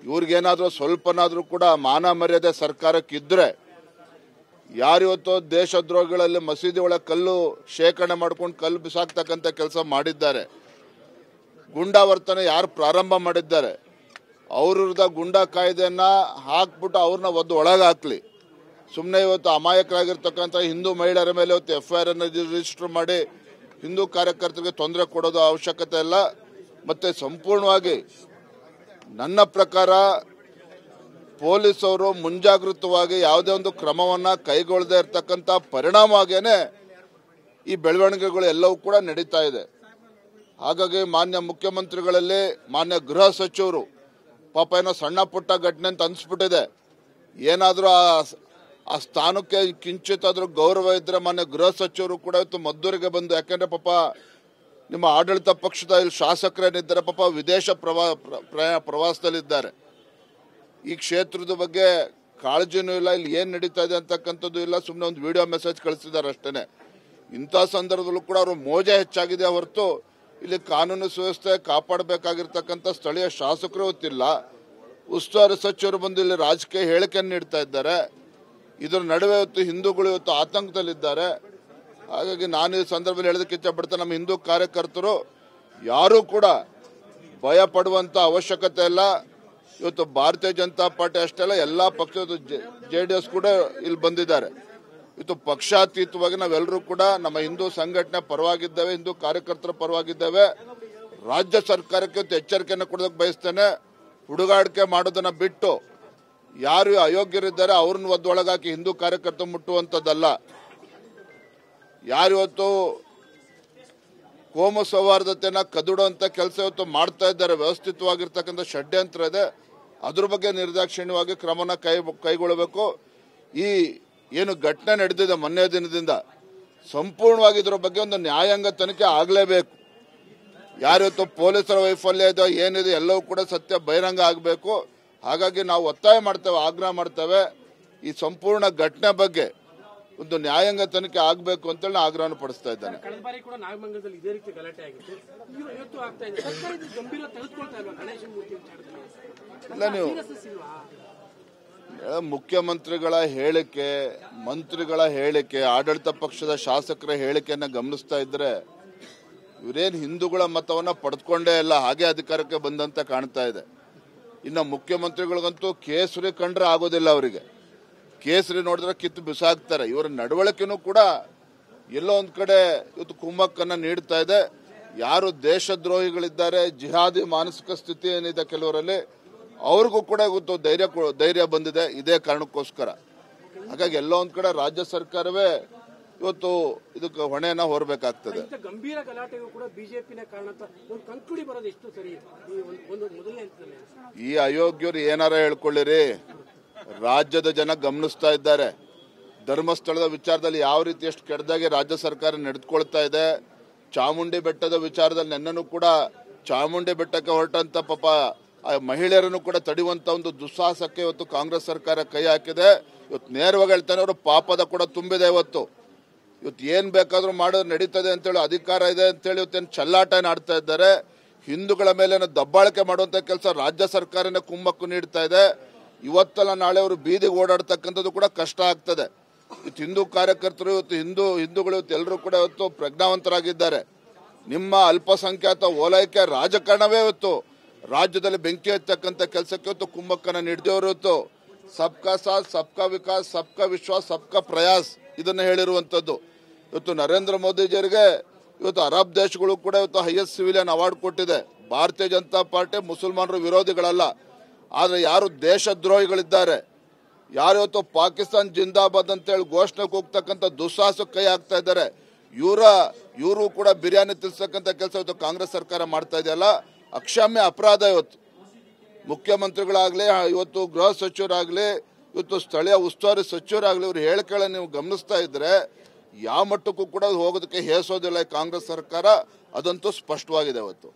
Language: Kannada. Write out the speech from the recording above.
ಇವ್ರಿಗೇನಾದರೂ ಸ್ವಲ್ಪನಾದರೂ ಕೂಡ ಮಾನ ಮರ್ಯಾದೆ ಸರ್ಕಾರಕ್ಕಿದ್ರೆ ಯಾರಿವತ್ತು ದೇಶದ್ರೋಹಿಗಳಲ್ಲಿ ಮಸೀದಿ ಒಳಗೆ ಕಲ್ಲು ಶೇಖರಣೆ ಮಾಡ್ಕೊಂಡು ಕಲ್ಲು ಬಿಸಾಕ್ತಕ್ಕಂಥ ಕೆಲಸ ಮಾಡಿದ್ದಾರೆ, ಗುಂಡಾವರ್ತನೆ ಯಾರು ಪ್ರಾರಂಭ ಮಾಡಿದ್ದಾರೆ ಅವ್ರ ವಿರುದ್ಧ ಗುಂಡಾ ಕಾಯ್ದೆಯನ್ನು ಹಾಕ್ಬಿಟ್ಟು ಅವ್ರನ್ನ ಒಳಗೆ ಹಾಕ್ಲಿ. ಸುಮ್ಮನೆ ಇವತ್ತು ಅಮಾಯಕರಾಗಿರ್ತಕ್ಕಂಥ ಹಿಂದೂ ಮಹಿಳೆಯರ ಮೇಲೆ ಇವತ್ತು FIR ಅನ್ನು ರಿಜಿಸ್ಟರ್ ಮಾಡಿ ಹಿಂದೂ ಕಾರ್ಯಕರ್ತರಿಗೆ ತೊಂದರೆ ಕೊಡೋದು ಅವಶ್ಯಕತೆ ಇಲ್ಲ. ಮತ್ತು ಸಂಪೂರ್ಣವಾಗಿ ನನ್ನ ಪ್ರಕಾರ ಪೊಲೀಸ್ ಅವರು ಮುಂಜಾಗೃತವಾಗಿ ಯಾವುದೇ ಒಂದು ಕ್ರಮವನ್ನು ಕೈಗೊಳ್ಳದೇ ಇರತಕ್ಕಂಥ ಪರಿಣಾಮವಾಗಿಯೇ ಈ ಬೆಳವಣಿಗೆಗಳು ಎಲ್ಲವೂ ಕೂಡ ನಡೀತಾ ಇದೆ. ಹಾಗಾಗಿ ಮಾನ್ಯ ಮುಖ್ಯಮಂತ್ರಿಗಳಲ್ಲಿ ಮಾನ್ಯ ಗೃಹ ಸಚಿವರು ಪಾಪ ಏನೋ ಸಣ್ಣ ಪುಟ್ಟ ಘಟನೆ ಅಂತ ಅನಿಸ್ಬಿಟ್ಟಿದೆ. ಏನಾದರೂ ಆ ಸ್ಥಾನಕ್ಕೆ ಕಿಂಚಿತ್ತಾದರೂ ಗೌರವ ಇದ್ದರೆ ಮಾನ್ಯ ಗೃಹ ಸಚಿವರು ಕೂಡ ಇವತ್ತು ಮದ್ದೂರಿಗೆ ಬಂದು, ಯಾಕೆಂದರೆ ಪಾಪ ನಿಮ್ಮ ಆಡಳಿತ ಪಕ್ಷದ ಇಲ್ಲಿ ಶಾಸಕರೇನಿದ್ದಾರೆ ಪಾಪ ವಿದೇಶ ಪ್ರವಾಸದಲ್ಲಿದ್ದಾರೆ. ಈ ಕ್ಷೇತ್ರದ ಬಗ್ಗೆ ಕಾಳಜಿನೂ ಇಲ್ಲ, ಇಲ್ಲಿ ಏನು ನಡೀತಾ ಇದೆ ಅಂತಕ್ಕಂಥದ್ದು ಇಲ್ಲ, ಸುಮ್ಮನೆ ಒಂದು ವಿಡಿಯೋ ಮೆಸೇಜ್ ಕಳಿಸಿದ್ದಾರೆ ಅಷ್ಟೇ. ಇಂಥ ಸಂದರ್ಭದಲ್ಲೂ ಕೂಡ ಅವರು ಮೋಜೆ ಹೆಚ್ಚಾಗಿದೆ ಹೊರತು ಇಲ್ಲಿ ಕಾನೂನು ಸುವ್ಯವಸ್ಥೆ ಕಾಪಾಡಬೇಕಾಗಿರ್ತಕ್ಕಂಥ ಸ್ಥಳೀಯ ಶಾಸಕರು ಗೊತ್ತಿಲ್ಲ. ಉಸ್ತುವಾರಿ ಸಚಿವರು ಬಂದು ಇಲ್ಲಿ ರಾಜಕೀಯ ಹೇಳಿಕೆಯನ್ನು ನೀಡ್ತಾ ಇದ್ದಾರೆ. ಇದರ ನಡುವೆ ಇವತ್ತು ಹಿಂದೂಗಳು ಇವತ್ತು ಆತಂಕದಲ್ಲಿದ್ದಾರೆ. ಹಾಗಾಗಿ ನಾನು ಈ ಸಂದರ್ಭದಲ್ಲಿ ಹೇಳೋದಕ್ಕೆ ಇಷ್ಟಪಡ್ತೇನೆ, ನಮ್ಮ ಹಿಂದೂ ಕಾರ್ಯಕರ್ತರು ಯಾರೂ ಕೂಡ ಭಯ ಪಡುವಂಥ ಅವಶ್ಯಕತೆ ಇಲ್ಲ. ಇವತ್ತು ಭಾರತೀಯ ಜನತಾ ಪಾರ್ಟಿ ಅಷ್ಟೇ ಅಲ್ಲ, ಎಲ್ಲ ಪಕ್ಷದ JDS ಕೂಡ ಇಲ್ಲಿ ಬಂದಿದ್ದಾರೆ. ಇವತ್ತು ಪಕ್ಷಾತೀತವಾಗಿ ನಾವೆಲ್ಲರೂ ಕೂಡ ನಮ್ಮ ಹಿಂದೂ ಸಂಘಟನೆ ಪರವಾಗಿದ್ದೇವೆ, ಹಿಂದೂ ಕಾರ್ಯಕರ್ತರ ಪರವಾಗಿದ್ದೇವೆ. ರಾಜ್ಯ ಸರ್ಕಾರಕ್ಕೆ ಇವತ್ತು ಎಚ್ಚರಿಕೆಯನ್ನು ಕೊಡೋದಕ್ಕೆ ಬಯಸ್ತೇನೆ. ಹುಡುಗಾಡಿಕೆ ಮಾಡೋದನ್ನ ಬಿಟ್ಟು ಯಾರು ಅಯೋಗ್ಯರಿದ್ದಾರೆ ಅವ್ರನ್ನ ಒಳಗಾಕಿ ಹಿಂದೂ ಕಾರ್ಯಕರ್ತ ಮುಟ್ಟುವಂಥದ್ದಲ್ಲ. ಯಾರಿವತ್ತು ಕೋಮು ಸೌಹಾರ್ದತೆಯನ್ನು ಕದಡುವಂಥ ಕೆಲಸ ಇವತ್ತು ಮಾಡ್ತಾ ಇದ್ದಾರೆ, ವ್ಯವಸ್ಥಿತವಾಗಿರ್ತಕ್ಕಂಥ ಷಡ್ಯಂತ್ರ ಇದೆ, ಅದ್ರ ಬಗ್ಗೆ ನಿರ್ದಾಕ್ಷಿಣ್ಯವಾಗಿ ಕ್ರಮನ ಕೈಗೊಳ್ಳಬೇಕು. ಈ ಏನು ಘಟನೆ ನಡೆದಿದೆ ಮೊನ್ನೆ ದಿನದಿಂದ ಸಂಪೂರ್ಣವಾಗಿ ಇದರ ಬಗ್ಗೆ ಒಂದು ನ್ಯಾಯಾಂಗ ತನಿಖೆ ಆಗಲೇಬೇಕು. ಯಾರಿವತ್ತು ಪೊಲೀಸರ ವೈಫಲ್ಯ ಇದೆ ಏನಿದೆ ಎಲ್ಲವೂ ಕೂಡ ಸತ್ಯ ಬಹಿರಂಗ ಆಗಬೇಕು. ಹಾಗಾಗಿ ನಾವು ಒತ್ತಾಯ ಮಾಡ್ತೇವೆ, ಆಗ್ರಹ ಮಾಡ್ತೇವೆ, ಈ ಸಂಪೂರ್ಣ ಘಟನೆ ಬಗ್ಗೆ ಒಂದು ನ್ಯಾಯಾಂಗ ತನಿಖೆ ಆಗಬೇಕು ಅಂತೇಳಿ ಆಗ್ರಹ ಪಡಿಸ್ತಾ ಇದ್ದೇನೆ. ಕಳೆದ ಬಾರಿ ಕೂಡ ನಾಗಮಂಗಲದಲ್ಲಿ ಇದೇ ರೀತಿ ಗಲಾಟೆ ಆಗಿತ್ತು, ಇವತ್ತು ಆಗ್ತಾ ಇದೆ. ಸರ್ಕಾರ ಇದು ಗಂಭೀರ ತೆಗೆದುಕೊಳ್ತಾ ಇಲ್ವಾ ಗಣೇಶ ಮೂರ್ತಿ ವಿಚಾರದಲ್ಲಿ? ಇಲ್ಲ, ನೀವು ಮುಖ್ಯಮಂತ್ರಿಗಳ ಹೇಳಿಕೆ, ಮಂತ್ರಿಗಳ ಹೇಳಿಕೆ, ಆಡಳಿತ ಪಕ್ಷದ ಶಾಸಕರ ಹೇಳಿಕೆಯನ್ನು ಗಮನಿಸ್ತಾ ಇದ್ರೆ ಇವರೇನು ಹಿಂದೂಗಳ ಮತವನ್ನು ಪಡೆದುಕೊಂಡೇ ಇಲ್ಲ, ಹಾಗೆ ಅಧಿಕಾರಕ್ಕೆ ಬಂದಂತೆ ಕಾಣ್ತಾ ಇದೆ. ಇನ್ನು ಮುಖ್ಯಮಂತ್ರಿಗಳಿಗಂತೂ ಕೇಸರಿ ಕಂಡ್ರೆ ಆಗೋದಿಲ್ಲ, ಅವರಿಗೆ ಕೇಸರಿ ನೋಡಿದ್ರೆ ಕಿತ್ತು ಬಿಸಾಕ್ತಾರೆ. ಇವರ ನಡವಳಿಕೆನೂ ಕೂಡ ಎಲ್ಲೋ ಒಂದು ಕಡೆ ಇವತ್ತು ಕುಮ್ಮಕ್ಕನ್ನು ನೀಡ್ತಾ ಇದೆ. ಯಾರು ದೇಶದ್ರೋಹಿಗಳಿದ್ದಾರೆ, ಜಿಹಾದಿ ಮಾನಸಿಕ ಸ್ಥಿತಿ ಏನಿದೆ ಕೆಲವರಲ್ಲಿ, ಅವ್ರಿಗೂ ಕೂಡ ಇವತ್ತು ಧೈರ್ಯ ಬಂದಿದೆ ಇದೇ ಕಾರಣಕ್ಕೋಸ್ಕರ. ಹಾಗಾಗಿ ಎಲ್ಲೋ ಒಂದು ಕಡೆ ರಾಜ್ಯ ಸರ್ಕಾರವೇ ಇವತ್ತು ಇದಕ್ಕೆ ಹೊಣೆಯನ್ನ ಹೊರಬೇಕಾಗ್ತದೆ. ಗಂಭೀರ ಗಲಾಟೆಗೂ ಕೂಡ ಬಿಜೆಪಿನೇ ಕಾರಣ ಅಂತ ಒಂದು ಕಂಕುಡಿ ಬರೋದು ಎಷ್ಟು ಸರಿ? ಈ ಅಯೋಗ್ಯರು ಏನಾರ ಹೇಳ್ಕೊಳ್ಳಿರಿ, ರಾಜ್ಯದ ಜನ ಗಮನಿಸ್ತಾ ಇದ್ದಾರೆ. ಧರ್ಮಸ್ಥಳದ ವಿಚಾರದಲ್ಲಿ ಯಾವ ರೀತಿ ಎಷ್ಟು ಕೆಟ್ಟದಾಗಿ ರಾಜ್ಯ ಸರ್ಕಾರ ನಡೆದುಕೊಳ್ತಾ ಇದೆ. ಚಾಮುಂಡಿ ಬೆಟ್ಟದ ವಿಚಾರದಲ್ಲಿ ನೆನ್ನೂ ಕೂಡ ಚಾಮುಂಡಿ ಬೆಟ್ಟಕ್ಕೆ ಹೊರಟಂತ ಪಾಪ ಆ ಮಹಿಳೆಯರನ್ನು ಕೂಡ ತಡೆಯುವಂತ ಒಂದು ದುಸ್ಸಾಹಸಕ್ಕೆ ಇವತ್ತು ಕಾಂಗ್ರೆಸ್ ಸರ್ಕಾರ ಕೈ ಹಾಕಿದೆ. ಇವತ್ತು ನೇರವಾಗಿ ಹೇಳ್ತಾನೆ, ಅವರು ಪಾಪದ ಕೂಡ ತುಂಬಿದೆ. ಇವತ್ತು ಏನ್ ಬೇಕಾದ್ರೂ ಮಾಡೋದು ನಡೀತದೆ ಅಂತೇಳಿ, ಅಧಿಕಾರ ಇದೆ ಅಂತೇಳಿ ಇವತ್ತೇನು ಚಲ್ಲಾಟ ಆಡ್ತಾ ಇದ್ದಾರೆ. ಹಿಂದೂಗಳ ಮೇಲೆ ದಬ್ಬಾಳಿಕೆ ಮಾಡುವಂತ ಕೆಲಸ ರಾಜ್ಯ ಸರ್ಕಾರನೇ ಕುಮ್ಮಕ್ಕು ನೀಡ್ತಾ ಇದೆ. ಇವತ್ತಲ್ಲ ನಾಳೆ ಅವರು ಬೀದಿಗೆ ಓಡಾಡ್ತಕ್ಕಂಥದ್ದು ಕೂಡ ಕಷ್ಟ ಆಗ್ತದೆ. ಇವತ್ತು ಹಿಂದೂ ಕಾರ್ಯಕರ್ತರು, ಇವತ್ತು ಹಿಂದೂಗಳು ಇವತ್ತು ಎಲ್ಲರೂ ಕೂಡ ಇವತ್ತು ಪ್ರಜ್ಞಾವಂತರಾಗಿದ್ದಾರೆ. ನಿಮ್ಮ ಅಲ್ಪಸಂಖ್ಯಾತ ಓಲೈಕೆ ರಾಜಕಾರಣವೇ ಇವತ್ತು ರಾಜ್ಯದಲ್ಲಿ ಬೆಂಕಿ ಹತ್ತಕ್ಕಂಥ ಕೆಲಸಕ್ಕೆ ಇವತ್ತು ಕುಮ್ಮಕ್ಕನ್ನ ನೀಡಿದವರು. ಇವತ್ತು ಸಬ್ಕಾ ಸಾಥ್, ಸಬ್ಕಾ ವಿಕಾಸ್, ಸಬ್ಕಾ ವಿಶ್ವಾಸ್, ಸಬ್ಕಾ ಪ್ರಯಾಸ್ ಇದನ್ನು ಹೇಳಿರುವಂಥದ್ದು. ಇವತ್ತು ನರೇಂದ್ರ ಮೋದಿಜಿಯವರಿಗೆ ಇವತ್ತು ಅರಬ್ ದೇಶಗಳು ಕೂಡ ಇವತ್ತು ಹೈಯೆಸ್ಟ್ ಸಿವಿಲಿಯನ್ ಅವಾರ್ಡ್ ಕೊಟ್ಟಿದೆ. ಭಾರತೀಯ ಜನತಾ ಪಾರ್ಟಿ ಮುಸಲ್ಮಾನರು ವಿರೋಧಿಗಳಲ್ಲ, ಆದರೆ ಯಾರು ದೇಶದ್ರೋಹಿಗಳಿದ್ದಾರೆ, ಯಾರು ಇವತ್ತು ಪಾಕಿಸ್ತಾನ್ ಜಿಂದಾಬಾದ್ ಅಂತೇಳಿ ಘೋಷಣೆ ಕೂಗ್ತಕ್ಕಂಥ ದುಸ್ಸಾಹಸಕ್ಕೆ ಕೈ ಹಾಕ್ತಾ ಇದ್ದಾರೆ, ಇವರು ಕೂಡ ಬಿರಿಯಾನಿ ತಿನ್ಸತಕ್ಕಂಥ ಕೆಲಸ ಇವತ್ತು ಕಾಂಗ್ರೆಸ್ ಸರ್ಕಾರ ಮಾಡ್ತಾ ಇದೆಯಲ್ಲ, ಅಕ್ಷಮ್ಯ ಅಪರಾಧ. ಇವತ್ತು ಮುಖ್ಯಮಂತ್ರಿಗಳಾಗಲಿ, ಇವತ್ತು ಗೃಹ ಸಚಿವರಾಗಲಿ, ಇವತ್ತು ಸ್ಥಳೀಯ ಉಸ್ತುವಾರಿ ಸಚಿವರಾಗಲಿ, ಇವರು ಹೇಳಿಕೆಗಳನ್ನು ನೀವು ಗಮನಿಸ್ತಾ ಇದ್ರೆ ಯಾವ ಮಟ್ಟಕ್ಕೂ ಕೂಡ ಹೋಗೋದಕ್ಕೆ ಹೇಸೋದಿಲ್ಲ ಕಾಂಗ್ರೆಸ್ ಸರ್ಕಾರ, ಅದಂತೂ ಸ್ಪಷ್ಟವಾಗಿದೆ ಇವತ್ತು.